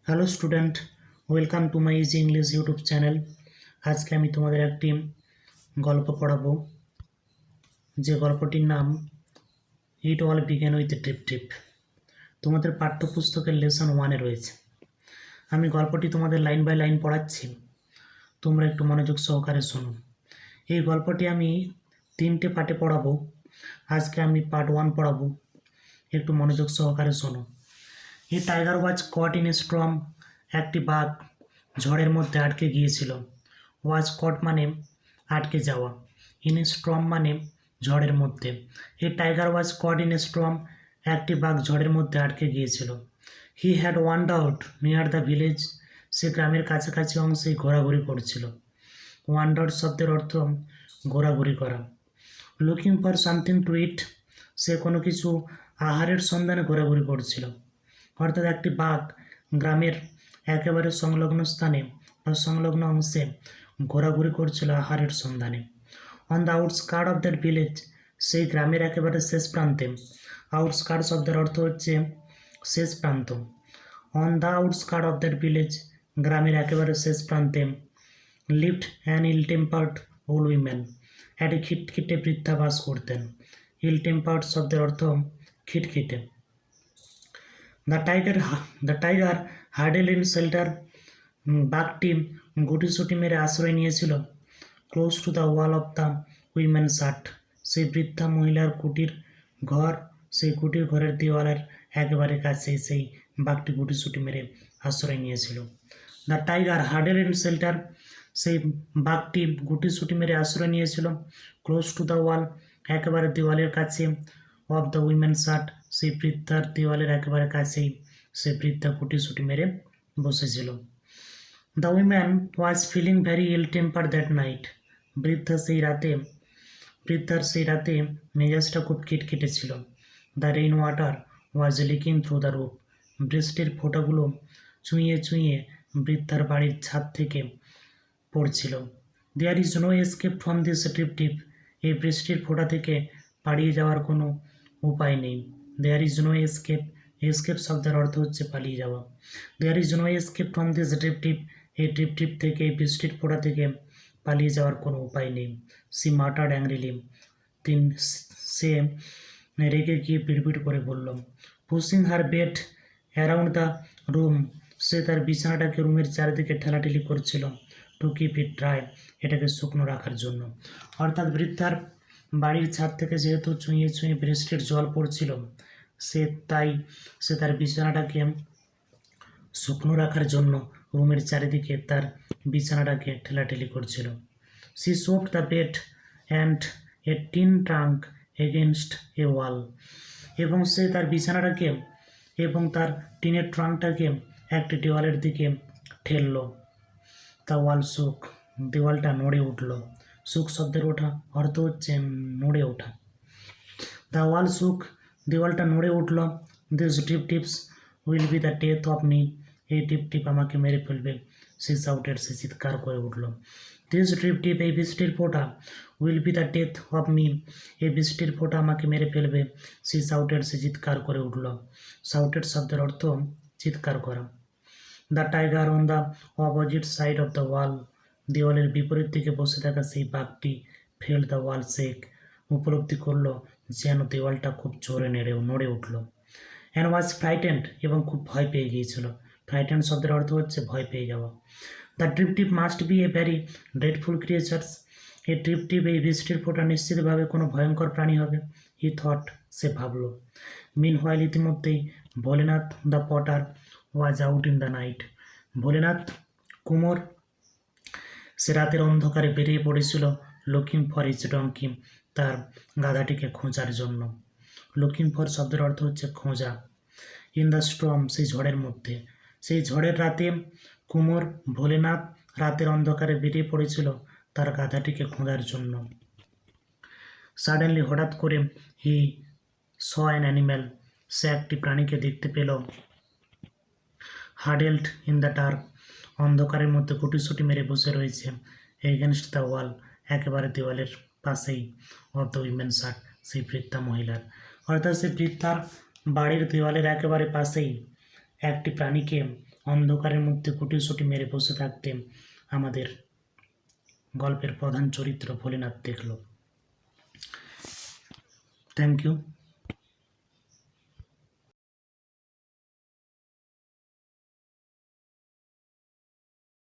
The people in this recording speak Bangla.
Hello student, welcome to my easy English YouTube channel. আজকে আমি তোমাদের একটি গল্প পড়াবো, যে গল্পটির নাম it all began with trip trip. তোমাদের পাঠ্যপুস্তকের লেসন 1-এ রয়েছে। আমি গল্পটি তোমাদের লাইন বাই লাইন পড়াচ্ছি, তোমরা একটু মনোযোগ সহকারে শোনো। এই গল্পটি আমি 3টে পার্টে পড়াবো। আজকে আমি পার্ট 1 পড়াবো, একটু মনোযোগ সহকারে শোনো। A tiger was caught in a storm. একটি বাঘ ঝড়ের মধ্যে আটকে গিয়েছিল। ওয়াজ কট মানে আটকে যাওয়া, ইন এ স্টর্ম মানে ঝড়ের মধ্যে। A tiger was caught in a storm. একটি বাঘ ঝড়ের মধ্যে আটকে গিয়েছিল। He had wandered near the village. সে গ্রামের কাছাকাছি অংশে ঘোরাঘুরি করছিল। ওয়ান্ডার্ড শব্দের অর্থ ঘোরাঘুরি করা। লুকিং ফর সামথিং টু ইট, সে কোনো কিছু আহারের সন্ধানে ঘোরাঘুরি করছিল। অর্থাৎ একটি বাঘ গ্রামের একেবারে সংলগ্ন স্থানে বা সংলগ্ন অংশে ঘোরাঘুরি করছিল আহারের সন্ধানে। On the outskirt of that village, সেই গ্রামের একেবারে শেষ প্রান্তে। আউটস্কার্ট শব্দের অর্থ হচ্ছে শেষ প্রান্ত। On the outskirt of that village, গ্রামের একেবারে শেষ প্রান্তে। Lived an ill tempered old women, একটি খিটখিটে বৃদ্ধা বাস করতেন। ইল টেম্পার্ড শব্দের অর্থ খিটখিটে। দ্য টাইগার হার্ডেল ইন শেল্টার, বাঘটি গুটিসুটি মেরে আশ্রয় নিয়েছিল। Close to the wall of the women shirt, সেই বৃদ্ধা মহিলার কুটির ঘর, সেই কুটির ঘরের দেওয়ালের একেবারে কাছে সেই বাঘটি গুটিসুটি মেরে আশ্রয় নিয়েছিল। দ্য টাইগার হার্ডেল ইন শেল্টার, সেই বাঘটি গুটিসুটি মেরে আশ্রয় নিয়েছিল। ক্লোজ টু দ্য ওয়াল, একেবারে দেওয়ালের কাছে। অফ দ্য উইমেন শার্ট, সেই বৃদ্ধার দেওয়ালের একেবারে কাছেই সে বৃদ্ধা গুটিসুটি মেরে বসেছিল। The woman was feeling very ill temper that night, বৃদ্ধার সেই রাতে মেজাজটা খুব খিটখিটে ছিল। The rain water was leaking through the roof, বৃষ্টির ফোঁটাগুলো চুঁইয়ে চুঁইয়ে বৃদ্ধার বাড়ির ছাদ থেকে পড়ছিল। There is no escape from this trip tip, এই বৃষ্টির ফোঁটা থেকে পালিয়ে যাওয়ার কোনো উপায় নেই। There is no escape, escape শব্দের অর্থ হচ্ছে পালিয়ে যাওয়া। There is no escape from this trip tip, এই ট্রিপ টিপ থেকে, এই বৃষ্টির ফোঁটা থেকে পালিয়ে যাওয়ার কোনো উপায় নেই। সি মাটার্ড অ্যাংরিলি, সে রেগে গিয়ে পিড়পিড় করে বলল। Pushing her bed around the room, সে তার বিছানাটাকে রুমের চারিদিকে ঠেলাঠেলি করছিল। টু কিপ ইট ড্রাই, এটাকে শুকনো রাখার জন্য। অর্থাৎ বৃদ্ধার বাড়ির ছাদ থেকে যেহেতু চুঁইয়ে চুঁইয়ে বৃষ্টির জল পড়ছিল, সে তার বিছানাটাকে শুকনো রাখার জন্য রুমের চারিদিকে তার বিছানাটাকে ঠেলাঠেলি করছিল। She shoved the bed and a tin trunk against a wall, এবং সে তার বিছানাটাকে এবং তার টিনের ট্রাঙ্কটাকে একটি দেওয়ালের দিকে ঠেলল। দ্য ওয়াল শুক, দেওয়ালটা নড়ে উঠল। শুক শব্দের ওঠা অর্থ হচ্ছে নড়ে ওঠা। দ্য ওয়াল শুক, দেওয়ালটা নড়ে উঠল। This tip tips will be the death of me, এই টিপ টিপ আমাকে মেরে ফেলবে। সে শাউটেড, সে চিৎকার করে উঠল। দিস টিপ টিপ, এই বৃষ্টির ফোঁটা। Will be the death of me, এই বৃষ্টির ফোঁটা আমাকে মেরে ফেলবে। সে শাউটেড, সে চিৎকার করে উঠল। শাউটেড শব্দের অর্থ চিৎকার করা। The tiger on the opposite side of the wall, দেওয়ালের বিপরীত দিকে বসে থাকা সেই বাঘটি ফেল দ্য ওয়াল শেক, উপলব্ধি করলো যেন দেওয়ালটা খুব জোরে নড়ে উঠল। অ্যান্ড ওয়াজ ফ্রাইটেন্ড, এবং খুব ভয় পেয়ে গিয়েছিল। ফ্রাইটেন্ড শব্দের অর্থ হচ্ছে ভয় পেয়ে যাওয়া। The trip tip must B A vary dreadful creatures, এই ট্রিপ টিপ, এই বৃষ্টির ফোঁটা নিশ্চিতভাবে কোনো ভয়ঙ্কর প্রাণী হবে। হি থট, সে ভাবল। মিন হোয়াইল, ইতিমধ্যেই Bholenath the Potter was out in the night, Bholenath কুমোর সে রাতের অন্ধকারে বেরিয়ে পড়েছিল। লুকিং ফর হিজ ডঙ্কি, তার গাধাটিকে খোঁজার জন্য। লুকিং ফর শব্দের অর্থ হচ্ছে খোঁজা। ইন দ্য স্টর্ম, সেই ঝড়ের মধ্যে। সেই ঝড়ের রাতে কুমোর ভোলেনাথ রাতের অন্ধকারে বেরিয়ে পড়েছিল তার গাধাটিকে খোঁজার জন্য। সাডেনলি, হঠাৎ করে, হি স অ্যান অ্যানিম্যাল, সে একটি প্রাণীকে দেখতে পেল। হাডেলড ইন দ্য ডার্ক, অন্ধকারের মধ্যে গুটিসুটি মেরে বসে রয়েছে। এগেনস্ট দ্য ওয়াল, একেবারে দেওয়ালের পাশেই। অফ দ্য উইমেন শার্ট, সেই বৃদ্ধা মহিলার। অর্থাৎ সেই বৃদ্ধার বাড়ির দেওয়ালের একেবারে পাশেই একটি প্রাণীকে অন্ধকারের মধ্যে গুটিসুটি মেরে বসে থাকতে আমাদের গল্পের প্রধান চরিত্র ভোলেনাথ দেখল। Thank you.